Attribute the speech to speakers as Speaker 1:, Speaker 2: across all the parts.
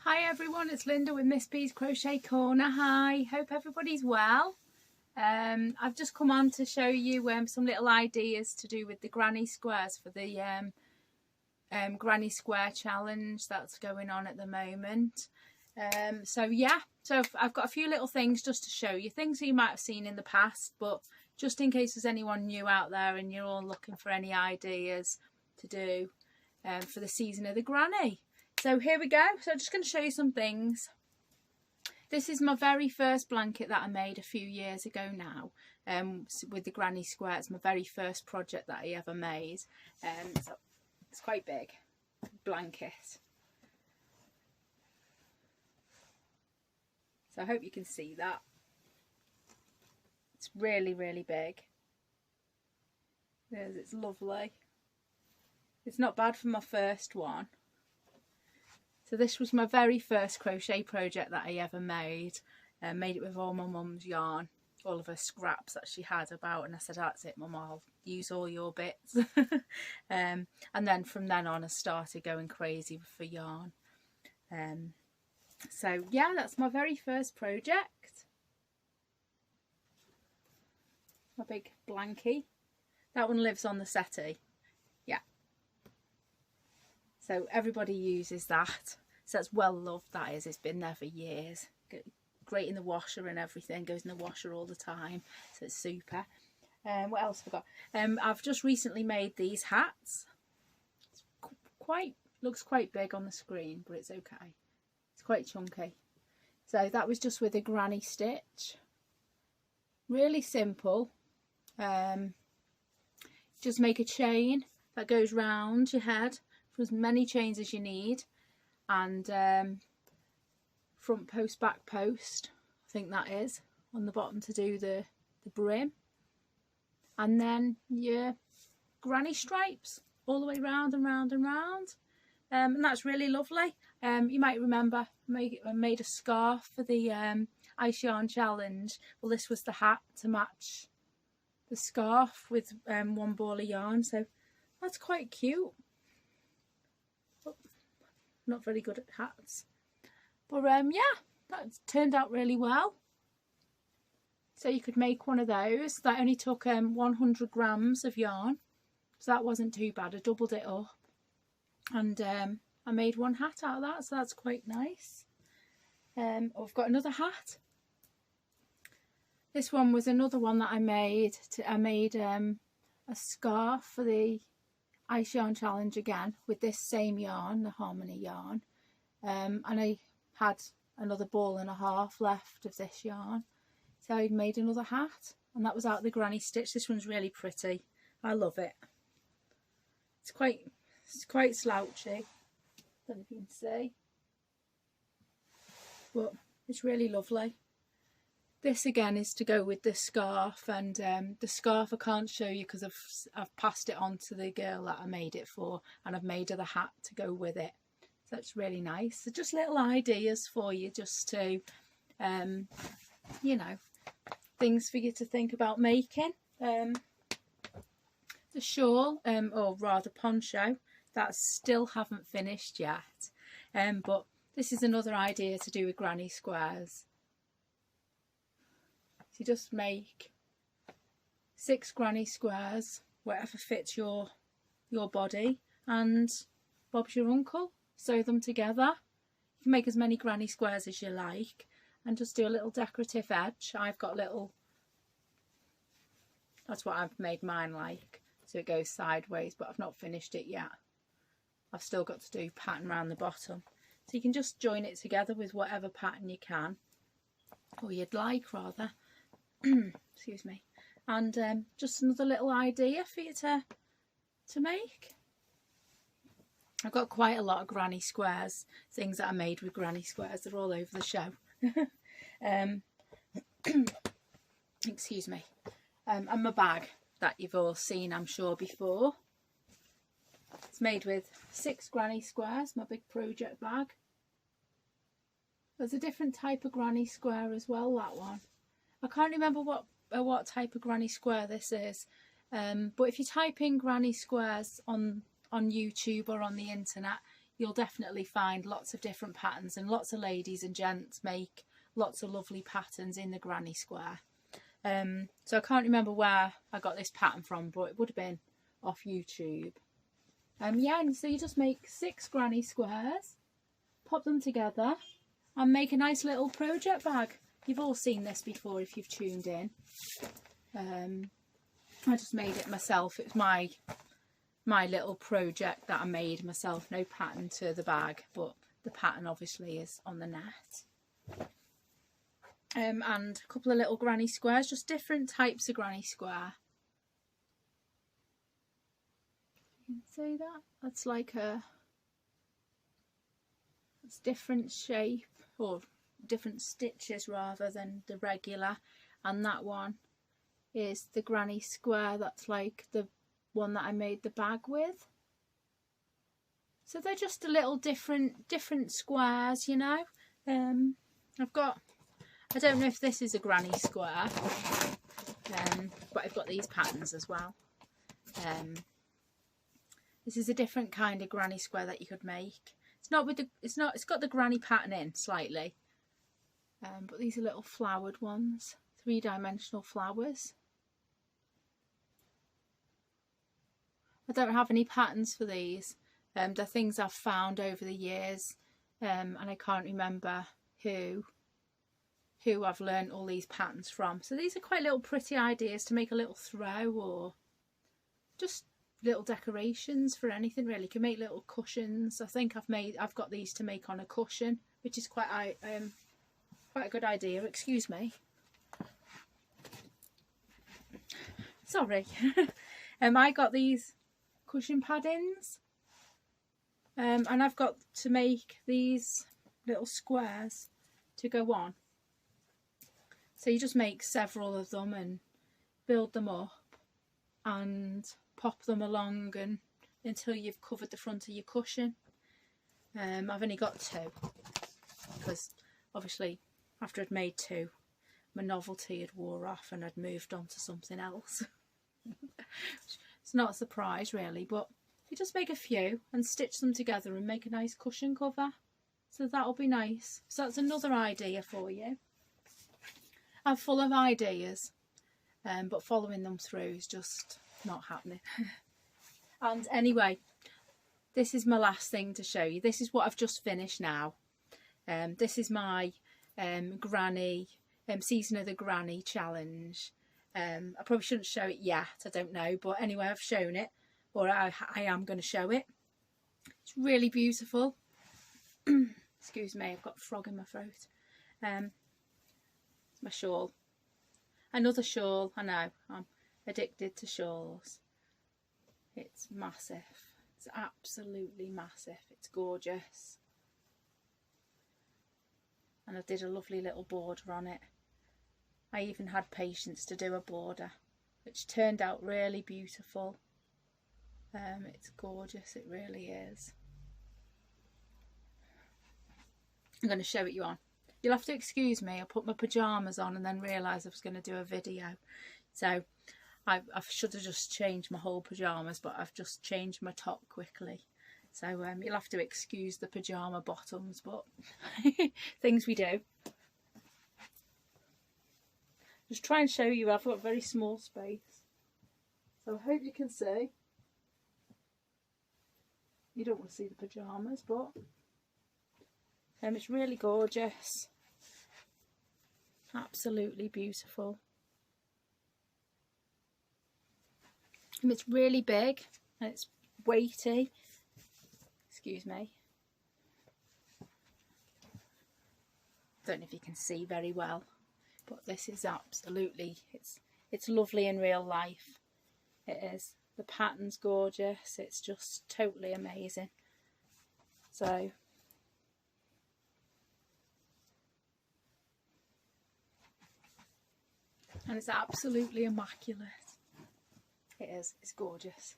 Speaker 1: Hi everyone, it's Linda with Miss B's Crochet Corner. Hi, hope everybody's well. I've just come on to show you some little ideas to do with the granny squares for the granny square challenge that's going on at the moment. So I've got a few little things just to show you, things that you might have seen in the past, but just in case there's anyone new out there and you're all looking for any ideas to do for the season of the granny. So here we go. So I'm just going to show you some things. This is my very first blanket that I made a few years ago now, with the granny square. It's my very first project that I ever made. So it's quite big blanket. So I hope you can see that. It's really, really big. It's lovely. It's not bad for my first one. So this was my very first crochet project that I ever made. Made it with all my mum's yarn, all of her scraps that she had about, and I said, that's it Mum, I'll use all your bits. And then from then on I started going crazy for yarn. So yeah, that's my very first project. My big blankie. That one lives on the settee. Yeah. So everybody uses that. So that's well loved, that is. It's been there for years. Great in the washer and everything. Goes in the washer all the time. So it's super. What else have I got? I've just recently made these hats. It's looks quite big on the screen, but it's okay. It's quite chunky. So that was just with a granny stitch. Really simple. Just make a chain that goes round your head for as many chains as you need, and front post, back post, I think that is, on the bottom to do the brim, and then your granny stripes all the way round and round and round, and that's really lovely. You might remember I made a scarf for the Ice Yarn Challenge. Well, this was the hat to match the scarf with one ball of yarn, so that's quite cute. Not very good at hats, but yeah, that turned out really well. So you could make one of those. That only took 100 grams of yarn, so that wasn't too bad. I doubled it up, and I made one hat out of that, so that's quite nice. I've got another hat. This one was another one that I made. I made a scarf for the Ice Yarn Challenge again with this same yarn, the Harmony yarn, and I had another ball and a half left of this yarn, so I made another hat, and that was out of the granny stitch. This one's really pretty. I love it. It's quite slouchy. Don't know if you can see, but it's really lovely. This again is to go with the scarf, and the scarf I can't show you because I've passed it on to the girl that I made it for, and I've made her the hat to go with it. So it's really nice. So just little ideas for you, just to, you know, things for you to think about making. The shawl, or rather poncho, that still haven't finished yet, but this is another idea to do with granny squares. You just make 6 granny squares, whatever fits your body, and Bob's your uncle. Sew them together. You can make as many granny squares as you like, and just do a little decorative edge. I've got little, that's what I've made mine like, so it goes sideways, but I've not finished it yet. I've still got to do pattern around the bottom, so you can just join it together with whatever pattern you can, or you'd like rather. Excuse me. And just another little idea for you to make. I've got quite a lot of granny squares, things that I made with granny squares. They're all over the show. Excuse me. And my bag that you've all seen, I'm sure, before. It's made with 6 granny squares, my big project bag. There's a different type of granny square as well, that one. I can't remember what type of granny square this is, but if you type in granny squares on YouTube or on the internet, you'll definitely find lots of different patterns, and lots of ladies and gents make lots of lovely patterns in the granny square. So I can't remember where I got this pattern from, but it would have been off YouTube. Yeah, and so you just make 6 granny squares, pop them together and make a nice little project bag. You've all seen this before if you've tuned in. I just made it myself. It's my little project that I made myself. No pattern to the bag, but the pattern obviously is on the net. And a couple of little granny squares, just different types of granny square. You can see that? That's like it's different shape, or different stitches rather than the regular. And that one is the granny square, that's like the one that I made the bag with. So they're just a little different squares, you know. I don't know if this is a granny square, but I've got these patterns as well. This is a different kind of granny square that you could make. It's got the granny pattern in slightly, but these are little flowered ones, 3-dimensional flowers. I don't have any patterns for these. They're things I've found over the years, and I can't remember who I've learned all these patterns from. So these are quite little pretty ideas to make a little throw, or just little decorations for anything really. You can make little cushions. I think I've got these to make on a cushion, which is quite a good idea. Excuse me. Sorry. I got these cushion paddings, and I've got to make these little squares to go on. So you just make several of them and build them up and pop them along and until you've covered the front of your cushion. I've only got 2 because obviously after I'd made 2, my novelty had wore off and I'd moved on to something else. It's not a surprise really, but you just make a few and stitch them together and make a nice cushion cover. So that'll be nice. So that's another idea for you. I'm full of ideas, but following them through is just not happening. And anyway, this is my last thing to show you. This is what I've just finished now. This is my granny season of the granny challenge. I probably shouldn't show it yet, I don't know, but anyway, I've shown it, or I am going to show it. It's really beautiful. Excuse me, I've got a frog in my throat. It's my shawl. Another shawl. I know, I'm addicted to shawls. It's massive. It's absolutely massive. It's gorgeous. And I did a lovely little border on it. I even had patience to do a border, which turned out really beautiful. It's gorgeous, it really is. I'm going to show it you on. You'll have to excuse me, I put my pyjamas on and then realised I was going to do a video. So I should have just changed my whole pyjamas, but I've just changed my top quickly. So you'll have to excuse the pyjama bottoms, but things we do. Just try and show you, I've got a very small space. So I hope you can see. You don't want to see the pyjamas, but it's really gorgeous. Absolutely beautiful. And it's really big and it's weighty. Excuse me. Don't know if you can see very well, but this is absolutely, it's lovely in real life. It is. The pattern's gorgeous. It's just totally amazing. So and it's absolutely immaculate. It is. It's gorgeous.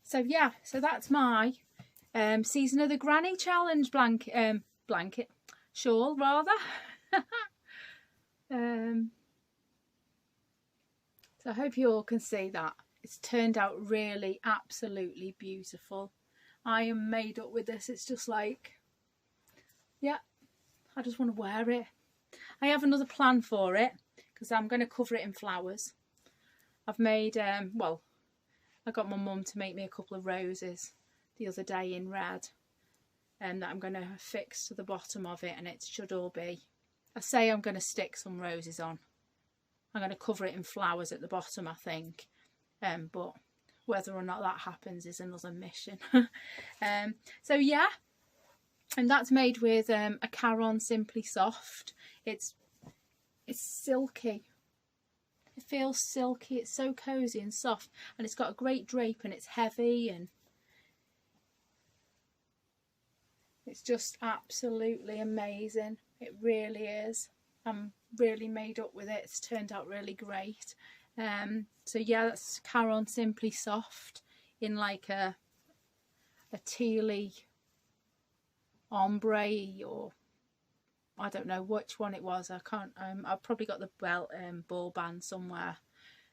Speaker 1: So yeah, so that's my season of the granny challenge blanket shawl rather. So I hope you all can see that. it's turned out really absolutely beautiful. I am made up with this. It's just like, yeah, I just want to wear it. I have another plan for it because I'm going to cover it in flowers. I've made, well, I got my mum to make me a couple of roses the other day in red, and that I'm going to fix to the bottom of it, and it should all be, I say I'm going to stick some roses on. I'm going to cover it in flowers at the bottom, I think, but whether or not that happens is another mission. So yeah, and that's made with a Caron Simply Soft. It's silky. It feels silky. It's so cozy and soft, and it's got a great drape, and it's heavy, and it's just absolutely amazing. It really is. I'm really made up with it. It's turned out really great. So yeah, that's Caron Simply Soft in like a tealy ombre, or I don't know which one it was. I can't. I've probably got the ball band somewhere,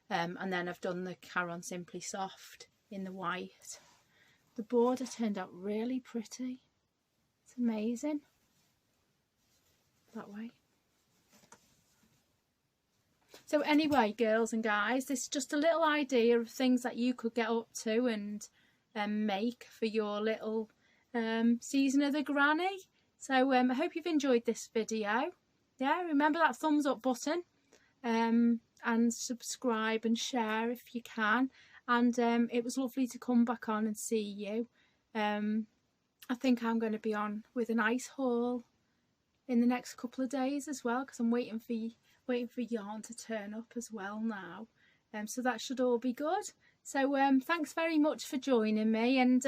Speaker 1: and then I've done the Caron Simply Soft in the white. The border turned out really pretty. It's amazing. That way. So anyway, girls and guys, this is just a little idea of things that you could get up to and make for your little season of the granny. So I hope you've enjoyed this video. Yeah, remember that thumbs up button, and subscribe and share if you can. And it was lovely to come back on and see you. I think I'm going to be on with a nice haul in the next couple of days as well, because I'm waiting for yarn to turn up as well now. So that should all be good. So thanks very much for joining me, and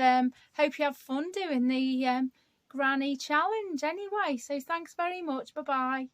Speaker 1: hope you have fun doing the granny challenge anyway. So thanks very much. Bye bye.